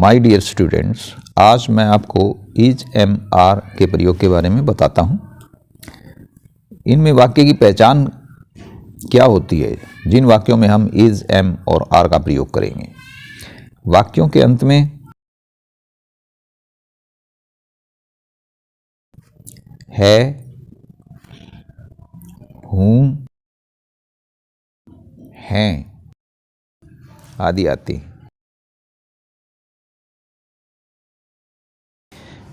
My dear students, आज मैं आपको इज एम आर के प्रयोग के बारे में बताता हूँ। इनमें वाक्य की पहचान क्या होती है जिन वाक्यों में हम इज, एम और आर का प्रयोग करेंगे। वाक्यों के अंत में है, हूँ, हैं आदि आते हैं।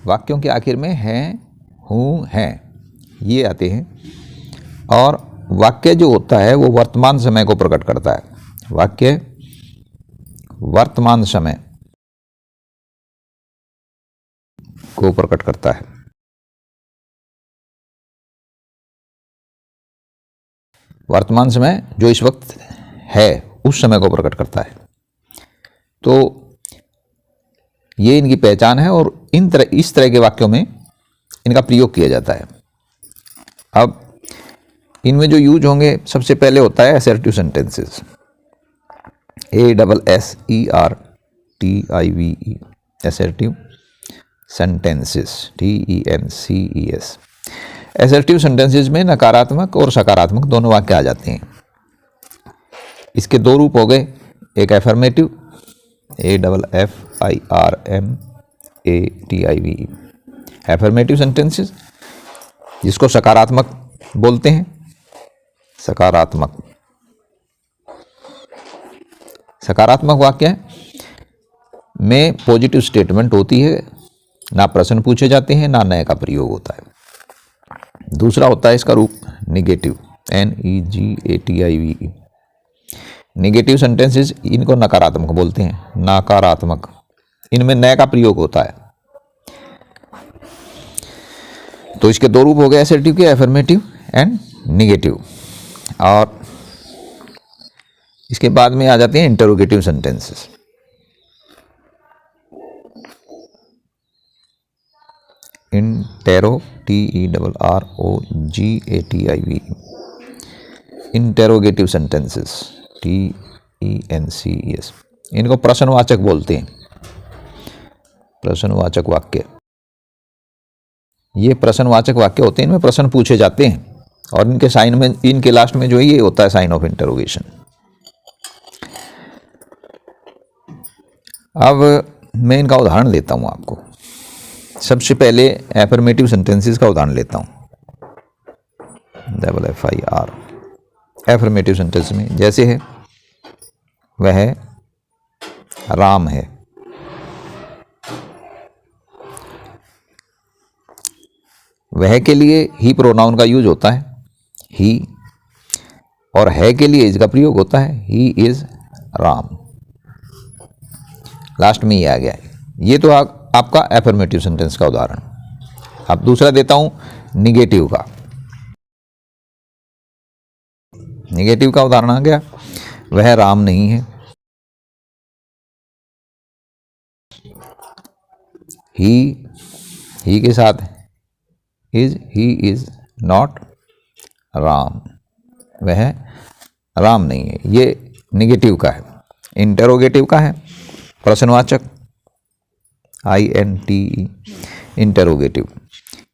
वाक्यों के आखिर में हैं, हूँ, हैं ये आते हैं। और वाक्य जो होता है वो वर्तमान समय को प्रकट करता है। वाक्य वर्तमान समय को प्रकट करता है। वर्तमान समय जो इस वक्त है उस समय को प्रकट करता है। तो ये इनकी पहचान है और इस तरह के वाक्यों में इनका प्रयोग किया जाता है। अब इनमें जो यूज होंगे, सबसे पहले होता है assertive sentences. ASSERTIVE assertive sentences, TENCES। Assertive sentences में नकारात्मक और सकारात्मक दोनों वाक्य आ जाते हैं। इसके दो रूप हो गए, एक एफर्मेटिव AFFIRMATIVE एफर्मेटिव सेंटेंसेस, जिसको सकारात्मक बोलते हैं। सकारात्मक वाक्य में पॉजिटिव स्टेटमेंट होती है, ना प्रश्न पूछे जाते हैं ना नए का प्रयोग होता है। दूसरा होता है इसका रूप निगेटिव, NEGATIVE। निगेटिव सेंटेंसेस इनको नकारात्मक बोलते हैं, नकारात्मक। इनमें नए का प्रयोग होता है। तो इसके दो रूप हो गए असर्टिव के, एफर्मेटिव एंड निगेटिव। और इसके बाद में आ जाते हैं interrogative sentences. Intero, TERROGATIVE interrogative sentences, TENCES। इनको प्रश्नवाचक बोलते हैं, प्रश्नवाचक वाक्य। ये प्रश्नवाचक वाक्य होते हैं, इनमें प्रश्न पूछे जाते हैं और इनके साइन में, इनके लास्ट में जो है ये होता है साइन ऑफ इंटरोगेशन। अब मैं इनका उदाहरण देता हूं आपको। सबसे पहले एफर्मेटिव सेंटेंसेस का उदाहरण लेता हूं। FIR एफर्मेटिव सेंटेंस में जैसे है, वह राम है। वह के लिए ही प्रोनाउन का यूज होता है, ही, और है के लिए इज का प्रयोग होता है, ही इज राम। लास्ट में ये आ गया है। ये तो आपका एफर्मेटिव सेंटेंस का उदाहरण। अब दूसरा देता हूं निगेटिव का। निगेटिव का उदाहरण आ गया, वह राम नहीं है। ही के साथ is, he is not Ram. वह राम नहीं है। ये निगेटिव का है। इंटरोगेटिव का है प्रश्नवाचक, INTE इंटरोगेटिव।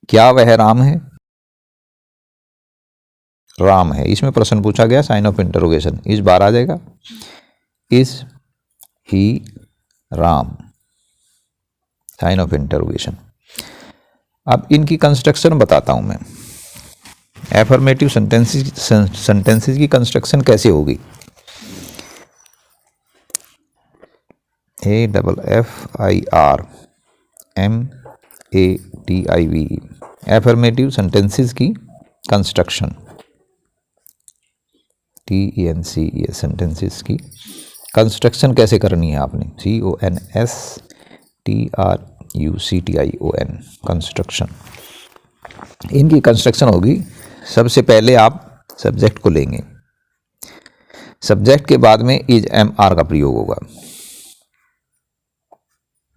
क्या वह राम है? राम है। इसमें प्रश्न पूछा गया, साइन ऑफ इंटरोगेशन, इस बार आ जाएगा। Is he Ram, sign of interrogation. अब इनकी कंस्ट्रक्शन बताता हूं मैं। एफर्मेटिव सेंटेंसेस की कंस्ट्रक्शन कैसे होगी। AFFIRMATIVE एफर्मेटिव सेंटेंसेस की कंस्ट्रक्शन, TENCES सेंटेंसेस की कंस्ट्रक्शन कैसे करनी है आपने, CONSTRUCTION कंस्ट्रक्शन। इनकी कंस्ट्रक्शन होगी, सबसे पहले आप सब्जेक्ट को लेंगे। सब्जेक्ट के बाद में इज, एम, आर का प्रयोग होगा।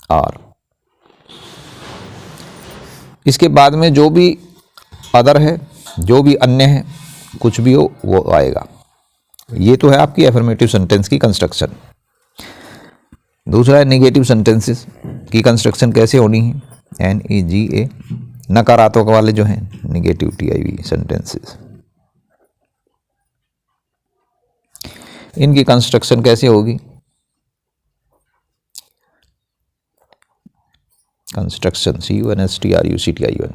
आर, इसके बाद में जो भी अदर है, जो भी अन्य है, कुछ भी हो वो आएगा। ये तो है आपकी एफर्मेटिव सेंटेंस की कंस्ट्रक्शन। दूसरा है निगेटिव सेंटेंसेस की कंस्ट्रक्शन कैसे होनी है, NEGA, नकारात्मक वाले जो हैं निगेटिव TIV सेंटेंसेस, इनकी कंस्ट्रक्शन कैसे होगी। कंस्ट्रक्शन CUNSTRUCTION,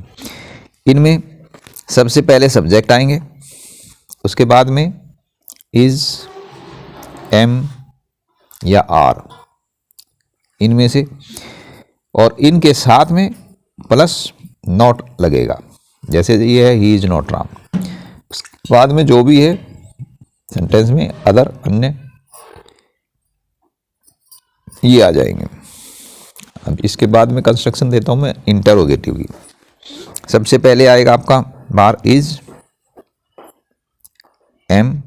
इनमें सबसे पहले सब्जेक्ट आएंगे, उसके बाद में इज, एम या आर, इनमें से, और इनके साथ में प्लस नॉट लगेगा, जैसे ये है ही इज नॉट राम। उसके बाद में जो भी है सेंटेंस में अदर, अन्य, ये आ जाएंगे। अब इसके बाद में कंस्ट्रक्शन देता हूं मैं इंटरोगेटिव की। सबसे पहले आएगा आपका बार इज, एम,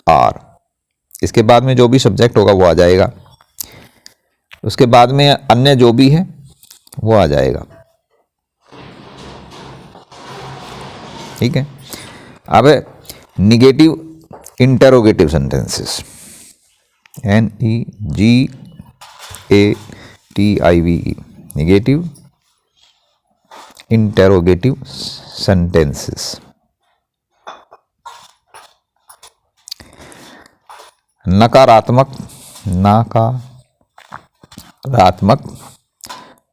आर, इसके बाद में जो भी सब्जेक्ट होगा वो आ जाएगा, उसके बाद में अन्य जो भी है वो आ जाएगा। ठीक है। अब negative interrogative sentences, NEGATIVE, negative interrogative sentences. नकारात्मक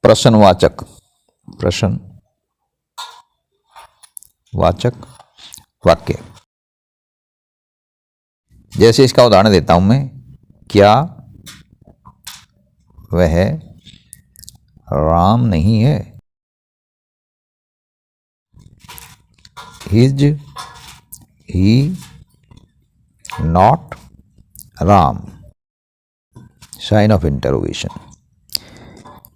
प्रश्नवाचक वाक्य, जैसे इसका उदाहरण देता हूं मैं, क्या वह राम नहीं है, is he not Ram, sign of interrogation.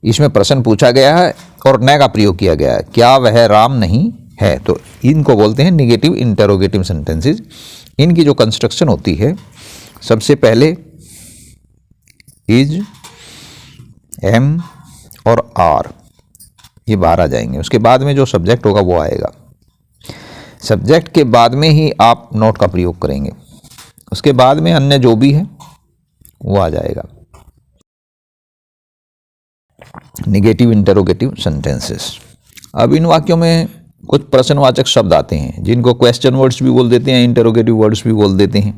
इसमें प्रश्न पूछा गया है और न का प्रयोग किया गया है, क्या वह राम नहीं है, तो इनको बोलते हैं निगेटिव इंटरोगेटिव सेंटेंसेस। इनकी जो कंस्ट्रक्शन होती है, सबसे पहले इज, एम और आर ये बाहर आ जाएंगे, उसके बाद में जो सब्जेक्ट होगा वो आएगा, सब्जेक्ट के बाद में ही आप नोट का प्रयोग करेंगे, उसके बाद में अन्य जो भी है वो आ जाएगा। Negative interrogative sentences. अब इन वाक्यों में कुछ प्रश्नवाचक शब्द आते हैं जिनको क्वेश्चन वर्ड्स भी बोल देते हैं, इंटरोगेटिव वर्ड्स भी बोल देते हैं।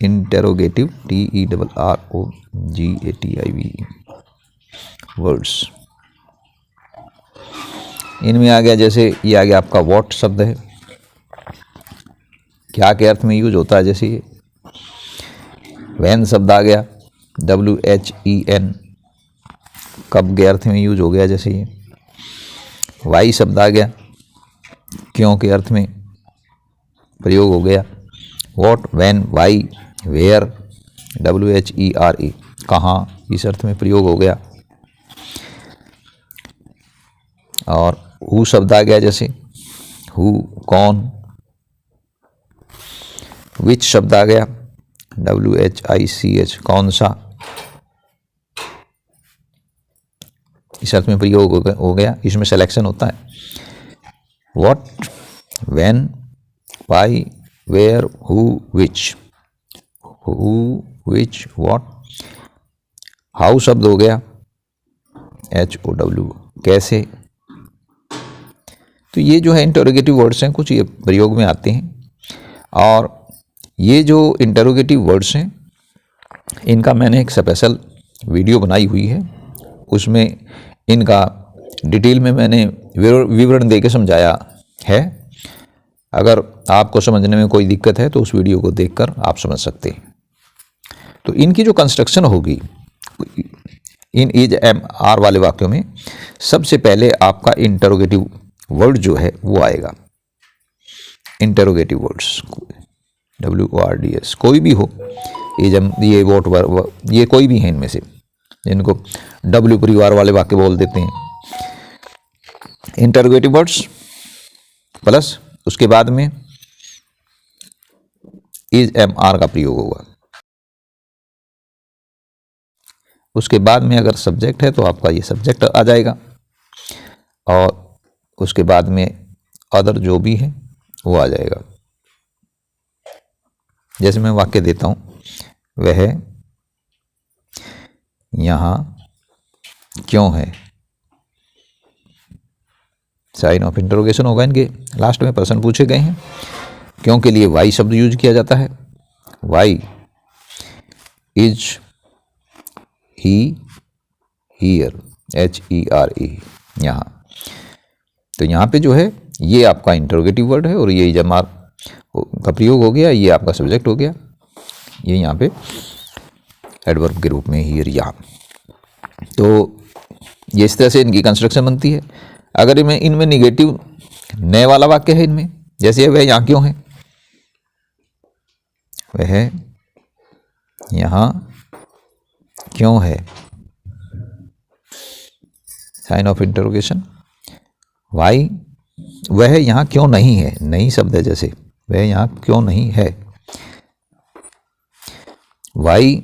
इंटरोगेटिव TERROGATIV वर्ड्स, इनमें आ गया, जैसे ये आ गया आपका व्हाट शब्द है, क्या के अर्थ में यूज होता है, जैसे ये वैन शब्द आ गया, WHEN, कब के अर्थ में यूज हो गया, जैसे ये वाई शब्द आ गया, क्यों के अर्थ में प्रयोग हो गया, what, when, why, where, WHERE, कहाँ, इस अर्थ में प्रयोग हो गया। और हु शब्द आ गया, जैसे हु, कौन, विच शब्द आ गया, WHICH, कौन सा, इस अर्थ में प्रयोग हो गया। इसमें सिलेक्शन होता है, what, when, why, where, who, which, what. How शब्द हो गया, HOW, कैसे। तो ये जो है इंटरोगेटिव वर्ड्स हैं, कुछ ये प्रयोग में आते हैं। और ये जो इंटरोगेटिव वर्ड्स हैं, इनका मैंने एक स्पेशल वीडियो बनाई हुई है, उसमें इनका डिटेल में मैंने विवरण देके समझाया है। अगर आपको समझने में कोई दिक्कत है तो उस वीडियो को देखकर आप समझ सकते हैं। तो इनकी जो कंस्ट्रक्शन होगी इन इज, एम, आर वाले वाक्यों में, सबसे पहले आपका इंटरोगेटिव वर्ड जो है वो आएगा। इंटरोगेटिव वर्ड्स WORDS, कोई भी हो, ये वोट, ये कोई भी है इनमें से, जिनको W परिवार वाले वाक्य बोल देते हैं। इंटरोगेटिव वर्ड्स प्लस उसके बाद में इज, एम, आर का प्रयोग होगा। उसके बाद में अगर सब्जेक्ट है तो आपका ये सब्जेक्ट आ जाएगा, और उसके बाद में अदर जो भी है वो आ जाएगा। जैसे मैं वाक्य देता हूं, वह यहाँ क्यों है, साइन ऑफ इंटरोगेशन होगा। इनके लास्ट में प्रश्न पूछे गए हैं। क्यों के लिए वाई शब्द यूज किया जाता है। Why is he here, HERE यहाँ। तो यहाँ पे जो है ये आपका इंटरोगेटिव वर्ड है और ये जब का प्रयोग हो गया, ये आपका सब्जेक्ट हो गया, ये यहाँ पे एडवर्ब के रूप में हियर यहाँ। तो ये इस तरह से इनकी कंस्ट्रक्शन बनती है। अगर इनमें निगेटिव नए वाला वाक्य है इनमें, जैसे वह यहाँ क्यों है, वह यहाँ क्यों है, साइन ऑफ इंटरोगेशन। वाई, वह यहाँ क्यों नहीं है, नहीं शब्द है जैसे, वह यहाँ क्यों नहीं है। Why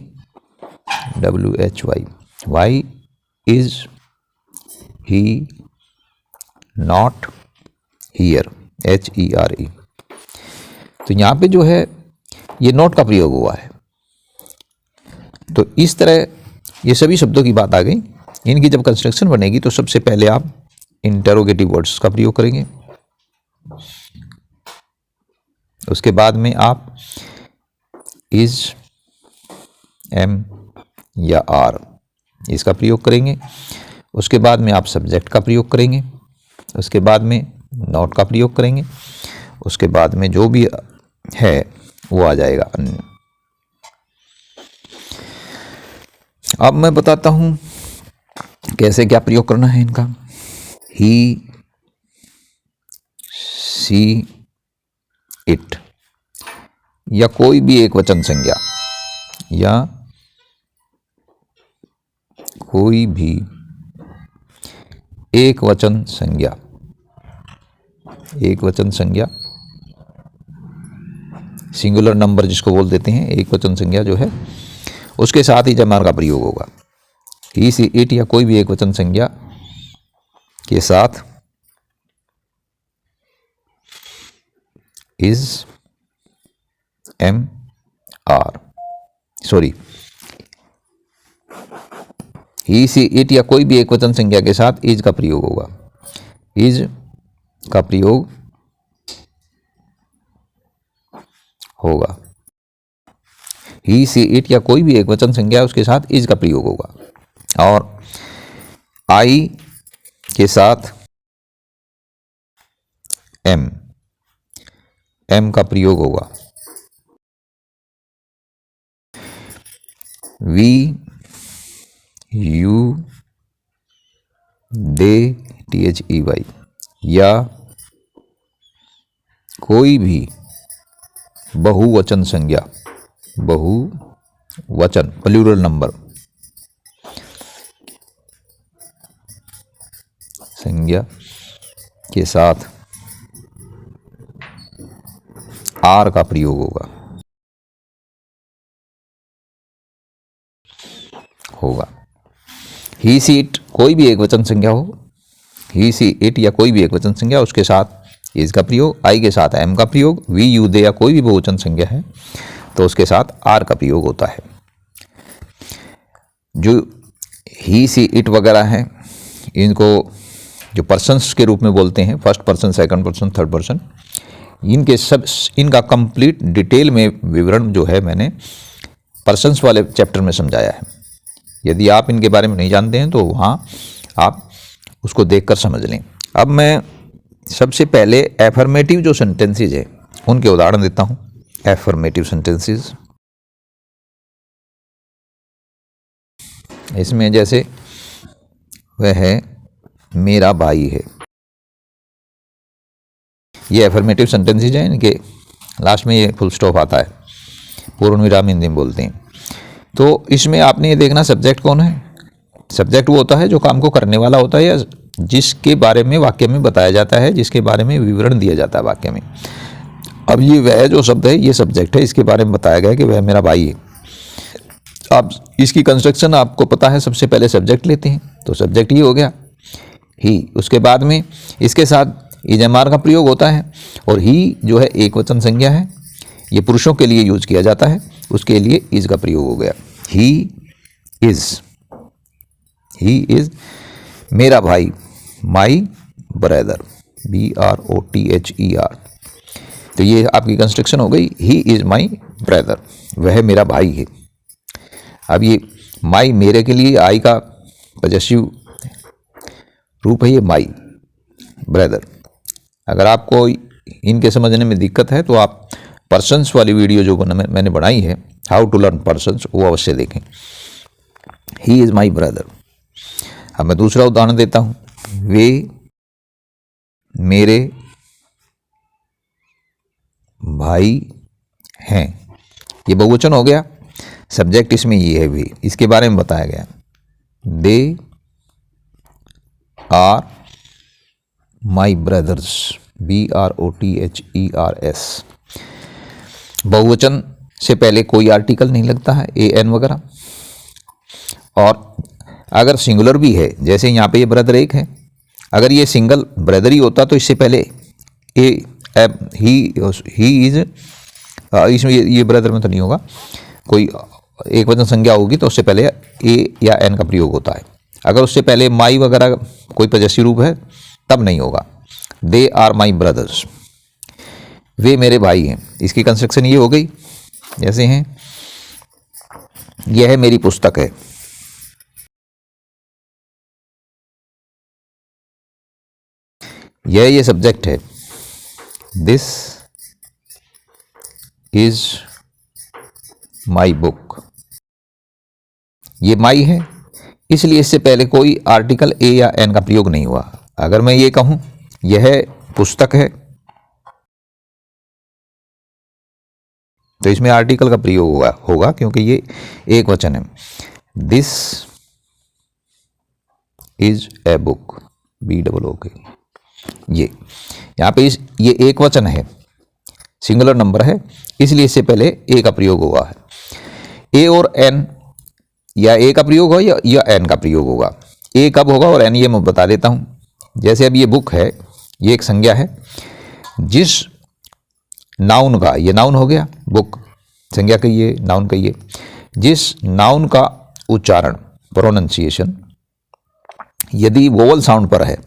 WHY, why is he not here, HERE। तो यहाँ पे जो है ये नॉट का प्रयोग हुआ है। तो इस तरह ये सभी शब्दों की बात आ गई। इनकी जब कंस्ट्रक्शन बनेगी तो सबसे पहले आप इंटरोगेटिव वर्ड्स का प्रयोग करेंगे, उसके बाद में आप इज, एम या आर इसका प्रयोग करेंगे, उसके बाद में आप सब्जेक्ट का प्रयोग करेंगे, उसके बाद में नॉट का प्रयोग करेंगे, उसके बाद में जो भी है वो आ जाएगा अन्य। अब मैं बताता हूं कैसे क्या प्रयोग करना है इनका। ही, सी, इट या कोई भी एक वचन संज्ञा या कोई भी एक वचन संज्ञा, एक वचन संज्ञा सिंगुलर नंबर जिसको बोल देते हैं, एक वचन संज्ञा जो है उसके साथ ही जमार का प्रयोग होगा। ही, सी, इट या कोई भी एक वचन संज्ञा के साथ is, am, are, sorry, he, she, it या कोई भी एक वचन संज्ञा के साथ इज का प्रयोग होगा। इज का प्रयोग होगा। ही, सी, इट या कोई भी एक वचन संज्ञा उसके साथ इज का प्रयोग होगा। और आई के साथ एम, एम का प्रयोग होगा। वी, यू, दे, THEY या कोई भी बहुवचन संज्ञा, बहुवचन प्लूरल नंबर संज्ञा के साथ आर का प्रयोग होगा। ही, सी, इट कोई भी एक वचन संज्ञा हो, ही, सी, इट या कोई भी एक वचन संज्ञा उसके साथ इज का प्रयोग, आई के साथ एम का प्रयोग, वी, यू, दे या कोई भी बहुवचन संज्ञा है तो उसके साथ आर का प्रयोग होता है। जो ही, सी, इट वगैरह हैं इनको जो पर्सन्स के रूप में बोलते हैं, first person, second person, third person, इनका कंप्लीट डिटेल में विवरण जो है मैंने पर्सन्स वाले चैप्टर में समझाया है। यदि आप इनके बारे में नहीं जानते हैं तो वहाँ आप उसको देखकर समझ लें। अब मैं सबसे पहले एफर्मेटिव जो सेंटेंसेस है उनके उदाहरण देता हूँ। एफर्मेटिव सेंटेंसेस इसमें जैसे वह है मेरा भाई है, ये एफर्मेटिव सेंटेंसेस हैं। इनके लास्ट में ये फुल स्टॉप आता है, पूर्ण विराम हिंदी में बोलते हैं। तो इसमें आपने ये देखना सब्जेक्ट कौन है। सब्जेक्ट वो होता है जो काम को करने वाला होता है या जिसके बारे में वाक्य में बताया जाता है, जिसके बारे में विवरण दिया जाता है वाक्य में। अब ये वह जो शब्द है ये सब्जेक्ट है, इसके बारे में बताया गया है कि वह मेरा भाई है। अब इसकी कंस्ट्रक्शन आपको पता है, सबसे पहले सब्जेक्ट लेते हैं तो सब्जेक्ट ही हो गया ही, उसके बाद में इसके साथ इजमार का प्रयोग होता है और ही जो है एक वचन संज्ञा है, ये पुरुषों के लिए यूज किया जाता है, उसके लिए इज का प्रयोग हो गया। ही इज ही इज मेरा भाई, माई ब्रदर, BROTHER। तो ये आपकी कंस्ट्रक्शन हो गई, ही इज माई ब्रदर, वह मेरा भाई है। अब ये माई मेरे के लिए आई का पॉजेसिव रूप है, ये माई ब्रदर। अगर आपको इनके समझने में दिक्कत है तो आप पर्सन्स वाली वीडियो जो मैंने बनाई है, हाउ टू लर्न पर्सन्स, वो अवश्य देखें। He is my brother. अब मैं दूसरा उदाहरण देता हूं, वे मेरे भाई हैं। ये बहुवचन हो गया, सब्जेक्ट इसमें ये है वे, इसके बारे में बताया गया। They are my brothers, BROTHERS। बहुवचन से पहले कोई आर्टिकल नहीं लगता है, AN वगैरह। और अगर सिंगुलर भी है, जैसे यहाँ पे ये ब्रदर एक है, अगर ये सिंगल ब्रदर ही होता तो इससे पहले ही इज, इसमें ये ब्रदर में तो नहीं होगा, कोई एक वचन संज्ञा होगी तो उससे पहले ए या एन का प्रयोग होता है। अगर उससे पहले माई वगैरह कोई पॉजेसिव रूप है तब नहीं होगा। दे आर माई ब्रदर्स, वे मेरे भाई हैं। इसकी कंस्ट्रक्शन ये हो गई, जैसे हैं, यह मेरी पुस्तक है, ये सब्जेक्ट है, दिस इज माई बुक। ये माई है, इसलिए इससे पहले कोई आर्टिकल ए या एन का प्रयोग नहीं हुआ। अगर मैं ये कहूं यह पुस्तक है तो इसमें आर्टिकल का प्रयोग होगा क्योंकि ये एक वचन है। This is a book, BOOK। ये यहाँ पे ये एक वचन है, सिंगुलर नंबर है, इसलिए इससे पहले ए का प्रयोग हुआ है। ए और एन, या ए का प्रयोग हो या एन का प्रयोग होगा। ए कब होगा और एन ये मैं बता देता हूं। जैसे अब ये बुक है, ये एक संज्ञा है, जिस नाउन का, ये नाउन हो गया, बुक संज्ञा कहिए, नाउन कहिए, जिस नाउन का उच्चारण, प्रोनाउंसिएशन, यदि वोवल साउंड पर है,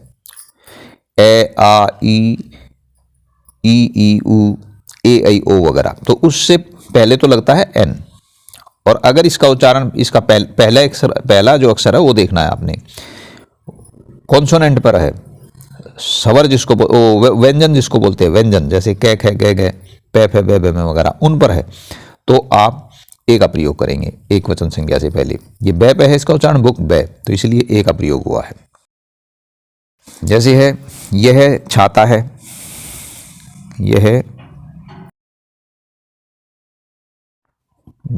ए आ ई उ ए ऐ ओ वगैरह, तो उससे पहले तो लगता है एन। और अगर इसका उच्चारण, इसका पहला जो अक्षर है वो देखना है आपने, कॉन्सोनेंट पर है, स्वर जिसको व्यंजन जिसको बोलते हैं, व्यंजन जैसे कै खे गे गे पे फे बे बे में वगैरह, उन पर है तो आप ए का प्रयोग करेंगे एक वचन संज्ञा से पहले। ये बे पे है, इसका उच्चारण बुक बे, तो इसलिए ए का प्रयोग हुआ है। जैसे है, यह छाता है, यह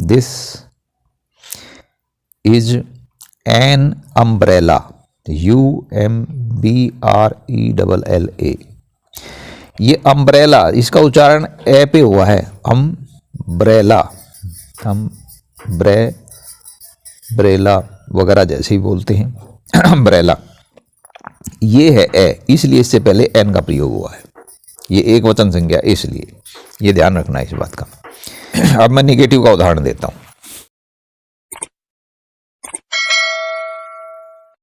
this is an umbrella, UMBRELLA। ये अम्ब्रेला, इसका उच्चारण ए पे हुआ है, अम्ब्रेला, ब्रेला वगैरह जैसे ही बोलते हैं, अम्ब्रेला। ये है ए, इसलिए इससे पहले एन का प्रयोग हुआ है। ये एक वचन संज्ञा, इसलिए ये ध्यान रखना है इस बात का। अब मैं निगेटिव का उदाहरण देता हूं।